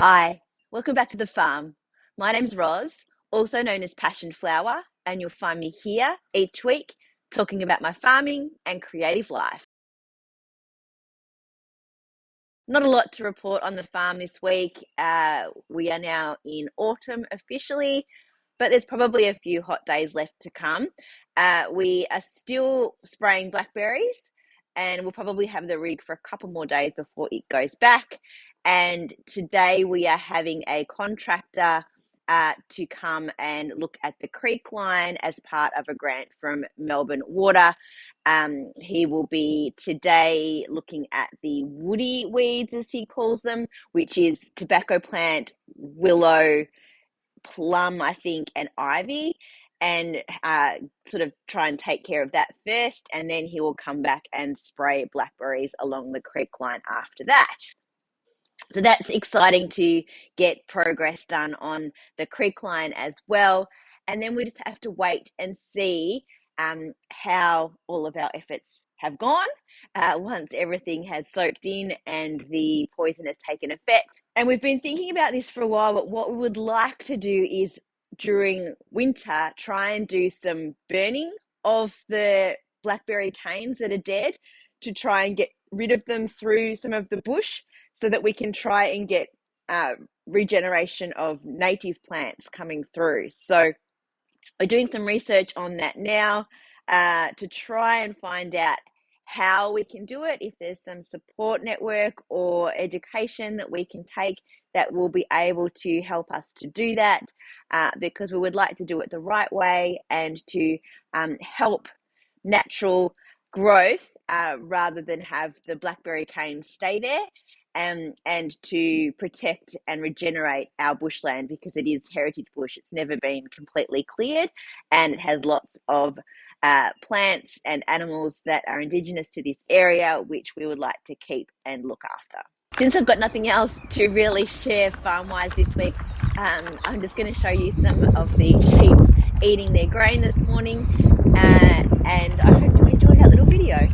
Hi, welcome back to the farm. My name's Roz, also known as Passion Flower, and you'll find me here each week talking about my farming and creative life. Not a lot to report on the farm this week. We are now in autumn officially, but there's probably a few hot days left to come. We are still spraying blackberries, and we'll probably have the rig for a couple more days before it goes back. And today we are having a contractor to come and look at the creek line as part of a grant from Melbourne Water. He will be today looking at the woody weeds, as he calls them, which is tobacco plant, willow, plum, I think, and ivy, and sort of try and take care of that first, and then he will come back and spray blackberries along the creek line after that. So that's exciting to get progress done on the creek line as well. And then we just have to wait and see how all of our efforts have gone once everything has soaked in and the poison has taken effect. And we've been thinking about this for a while, but what we would like to do is during winter try and do some burning of the blackberry canes that are dead to try and get rid of them through some of the bush so that we can try and get regeneration of native plants coming through. So we're doing some research on that now to try and find out how we can do it, if there's some support network or education that we can take that will be able to help us to do that, because we would like to do it the right way and to help natural growth rather than have the blackberry cane stay there, and to protect and regenerate our bushland because it is heritage bush. It's never been completely cleared, and it has lots of plants and animals that are indigenous to this area, which we would like to keep and look after. Since I've got nothing else to really share farm-wise this week, I'm just going to show you some of the sheep eating their grain this morning, and I hope you enjoy that little video.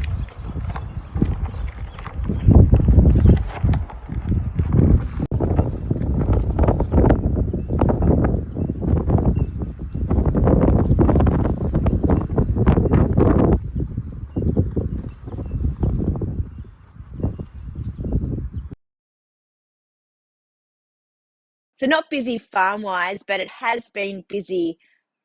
So not busy farm-wise, but it has been busy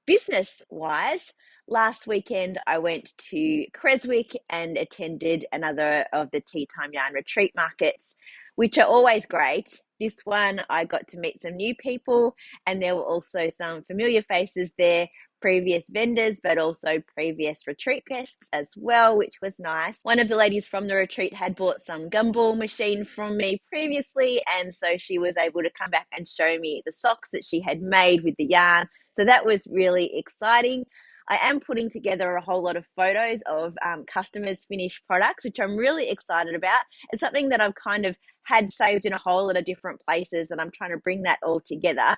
business-wise. Last weekend, I went to Creswick and attended another of the Tea Time Yarn retreat markets, which are always great. This one, I got to meet some new people, and there were also some familiar faces there, previous vendors, but also previous retreat guests as well, which was nice. One of the ladies from the retreat had bought some gumball machine from me previously, and so she was able to come back and show me the socks that she had made with the yarn. So that was really exciting. I am putting together a whole lot of photos of customers' finished products, which I'm really excited about. It's something that I've kind of had saved in a whole lot of different places, and I'm trying to bring that all together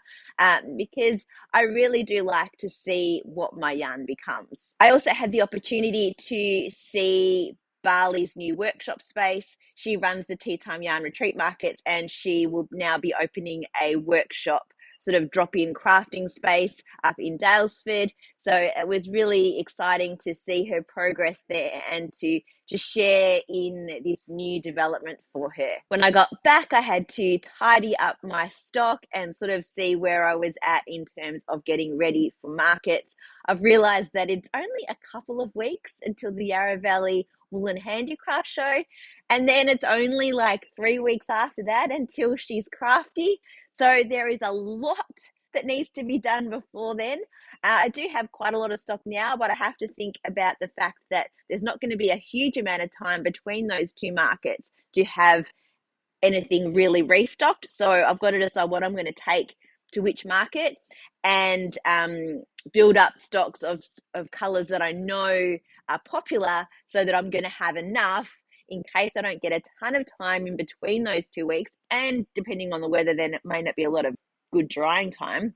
because I really do like to see what my yarn becomes. I also had the opportunity to see Bali's new workshop space. She runs the Tea Time Yarn retreat markets, and she will now be opening a workshop sort of drop-in crafting space up in Daylesford. So it was really exciting to see her progress there and to share in this new development for her. When I got back, I had to tidy up my stock and sort of see where I was at in terms of getting ready for markets. I've realized that it's only a couple of weeks until the Yarra Valley Wool and Handicraft Show, and then it's only like 3 weeks after that until She's Crafty. So there is a lot that needs to be done before then. I do have quite a lot of stock now, but I have to think about the fact that there's not going to be a huge amount of time between those two markets to have anything really restocked. So I've got to decide what I'm going to take to which market and build up stocks of colours that I know are popular so that I'm going to have enough in case I don't get a ton of time in between those 2 weeks. And depending on the weather, then it may not be a lot of good drying time.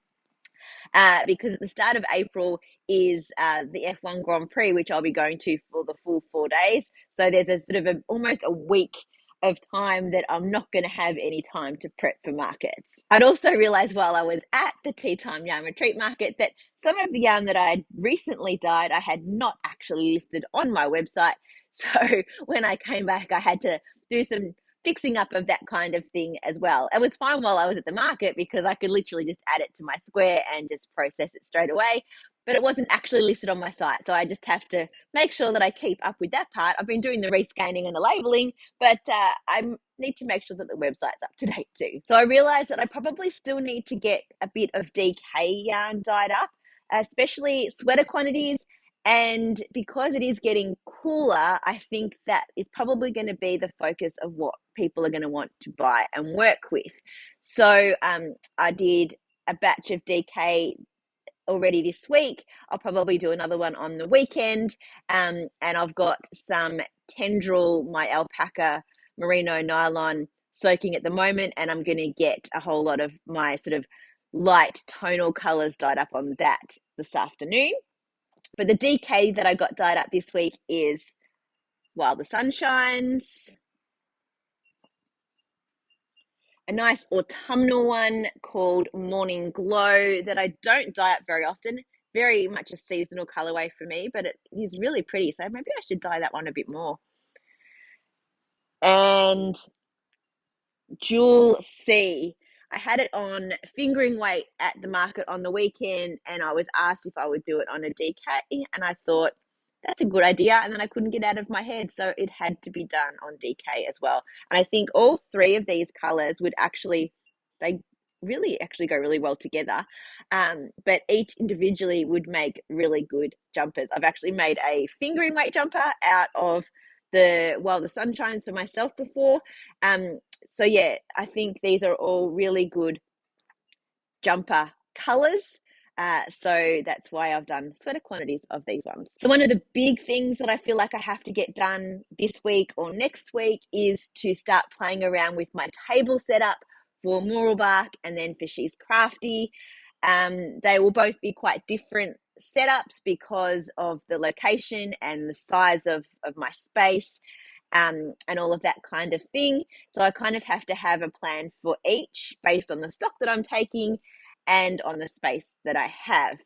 Because at the start of April is the F1 Grand Prix, which I'll be going to for the full 4 days. So there's a sort of almost a week of time that I'm not going to have any time to prep for markets. I'd also realized while I was at the Tea Time Yarn Retreat Market that some of the yarn that I had recently dyed, I had not actually listed on my website. So when I came back, I had to do some fixing up of that kind of thing as well. It was fine while I was at the market because I could literally just add it to my square and just process it straight away. But it wasn't actually listed on my site. So I just have to make sure that I keep up with that part. I've been doing the rescanning and the labeling, but I need to make sure that the website's up to date too. So I realized that I probably still need to get a bit of DK yarn dyed up, especially sweater quantities. And because it is getting cooler, I think that is probably going to be the focus of what people are going to want to buy and work with. So I did a batch of DK already this week. I'll probably do another one on the weekend. And I've got some tendril, my alpaca merino nylon soaking at the moment, and I'm going to get a whole lot of my sort of light tonal colors dyed up on that this afternoon. But the DK that I got dyed up this week is While the Sun Shines, a nice autumnal one called Morning Glow that I don't dye up very often. Very much a seasonal colorway for me, but it is really pretty. So maybe I should dye that one a bit more. And Jewel C. I had it on fingering weight at the market on the weekend, and I was asked if I would do it on a DK, and I thought that's a good idea, and then I couldn't get out of my head, so it had to be done on DK as well. And I think all three of these colors would actually, they really actually go really well together, but each individually would make really good jumpers. I've actually made a fingering weight jumper out of the While the Sun Shines for myself before. So yeah, I think these are all really good jumper colors. So that's why I've done sweater quantities of these ones. So one of the big things that I feel like I have to get done this week or next week is to start playing around with my table setup for Mooralbark and then for She's Crafty. They will both be quite different setups because of the location and the size of my space. And all of that kind of thing. So I kind of have to have a plan for each based on the stock that I'm taking and on the space that I have.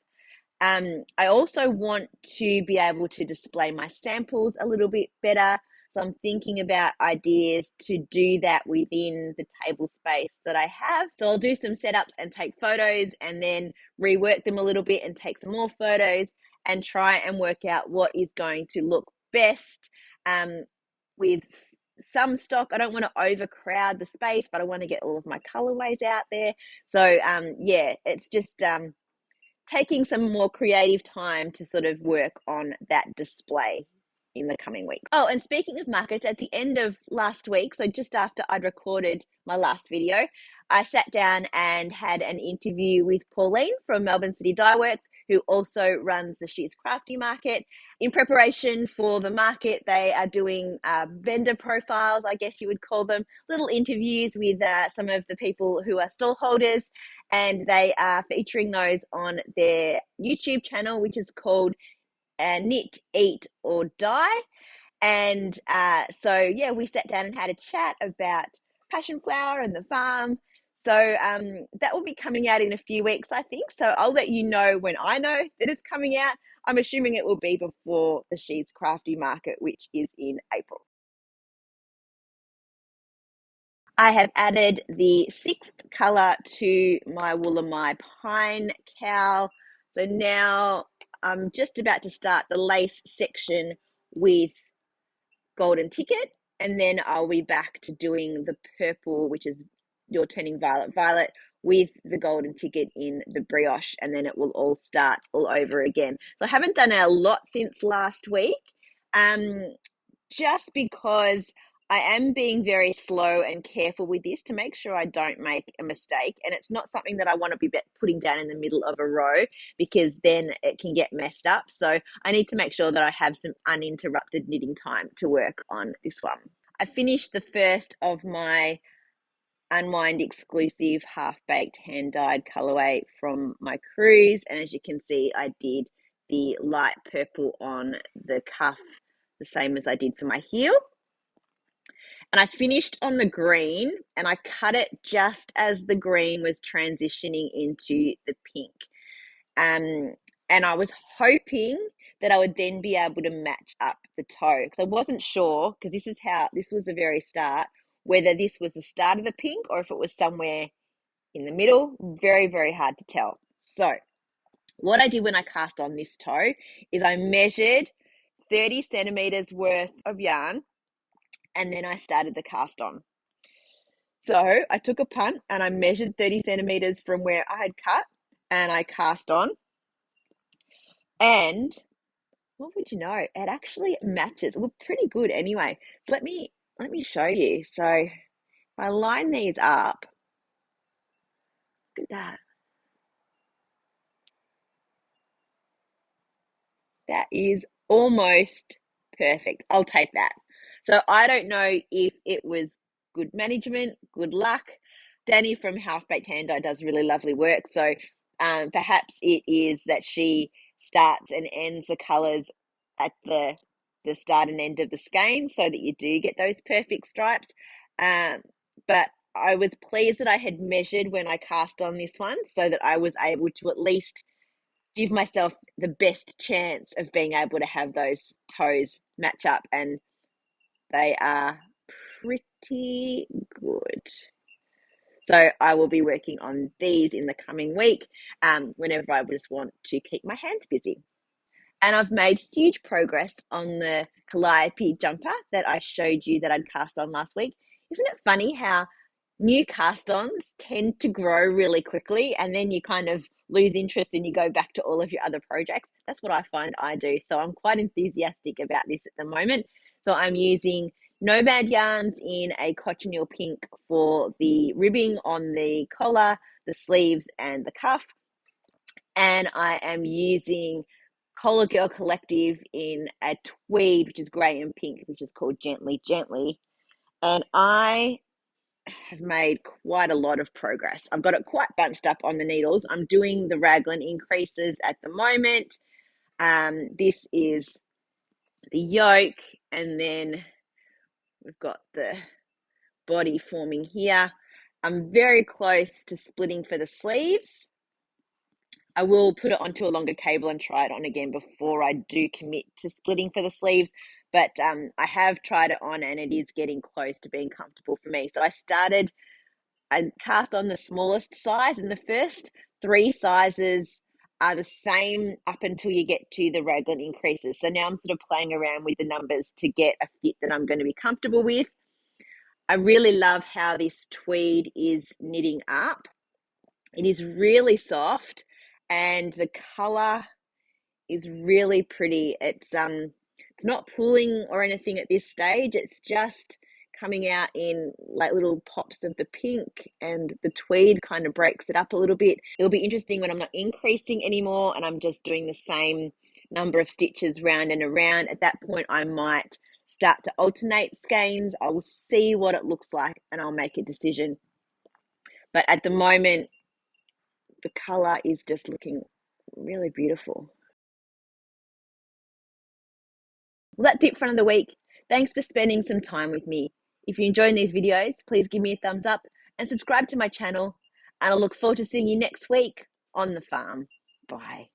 I also want to be able to display my samples a little bit better. So I'm thinking about ideas to do that within the table space that I have. So I'll do some setups and take photos and then rework them a little bit and take some more photos and try and work out what is going to look best with some stock. I don't want to overcrowd the space, but I want to get all of my colorways out there. So yeah, it's just taking some more creative time to sort of work on that display in the coming week. Oh, and speaking of markets, at the end of last week, so just after I'd recorded my last video, I sat down and had an interview with Pauline from Melbourne City Dye Works, who also runs the She's Crafty market. In preparation for the market, they are doing vendor profiles, I guess you would call them, little interviews with some of the people who are stall holders, and they are featuring those on their YouTube channel, which is called Knit, Eat or Die. And so yeah, we sat down and had a chat about passion flower and the farm. So that will be coming out in a few weeks, I think. So I'll let you know when I know that it's coming out. I'm assuming it will be before the She's Crafty market, which is in April. I have added the 6th color to my Woolamai Pine cowl. So now I'm just about to start the lace section with Golden Ticket, and then I'll be back to doing the purple, which is You're Turning Violet, with the Golden Ticket in the brioche, and then it will all start all over again. So I haven't done a lot since last week, just because I am being very slow and careful with this to make sure I don't make a mistake. And it's not something that I want to be putting down in the middle of a row, because then it can get messed up. So I need to make sure that I have some uninterrupted knitting time to work on this one. I finished the first of my Unwind exclusive half-baked hand-dyed colorway from my cruise. And as you can see, I did the light purple on the cuff, the same as I did for my heel. And I finished on the green, and I cut it just as the green was transitioning into the pink. And I was hoping that I would then be able to match up the toe, because I wasn't sure, because this was the very start, whether this was the start of the pink or if it was somewhere in the middle. Very, very hard to tell. So what I did when I cast on this toe is I measured 30 centimeters worth of yarn, and then I started the cast on. So I took a punt and I measured 30 centimeters from where I had cut, and I cast on. And what would you know? It actually matches. Well, pretty good anyway. So let me show you. So if I line these up, look at that. That is almost perfect. I'll take that. So I don't know if it was good management, good luck. Danny from Half Baked Hand Dye does really lovely work. So perhaps it is that she starts and ends the colours at the start and end of the skein, so that you do get those perfect stripes. But I was pleased that I had measured when I cast on this one, so that I was able to at least give myself the best chance of being able to have those toes match up, and they are pretty good. So I will be working on these in the coming week, whenever I just want to keep my hands busy. And I've made huge progress on the Calliope jumper that I showed you that I'd cast on last week. Isn't it funny how new cast-ons tend to grow really quickly, and then you kind of lose interest and you go back to all of your other projects? That's what I find I do. So I'm quite enthusiastic about this at the moment. So I'm using Nomad yarns in a cochineal pink for the ribbing on the collar, the sleeves, and the cuff. And I am using Cola Girl Collective in a tweed, which is grey and pink, which is called Gently Gently. And I have made quite a lot of progress. I've got it quite bunched up on the needles. I'm doing the raglan increases at the moment. This is the yoke, and then we've got the body forming here. I'm very close to splitting for the sleeves. I will put it onto a longer cable and try it on again before I do commit to splitting for the sleeves. But I have tried it on, and it is getting close to being comfortable for me. So I cast on the smallest size, and the first 3 sizes are the same up until you get to the raglan increases. So now I'm sort of playing around with the numbers to get a fit that I'm going to be comfortable with. I really love how this tweed is knitting up. It is really soft, and the color is really pretty. It's not pulling or anything at this stage. It's just coming out in like little pops of the pink, and the tweed kind of breaks it up a little bit. It'll be interesting when I'm not increasing anymore and I'm just doing the same number of stitches round and around. At that point, I might start to alternate skeins. I will see what it looks like and I'll make a decision. But at the moment, the color is just looking really beautiful. Well, that's it for another week. Thanks for spending some time with me. If you enjoy these videos, please give me a thumbs up and subscribe to my channel. And I look forward to seeing you next week on the farm. Bye.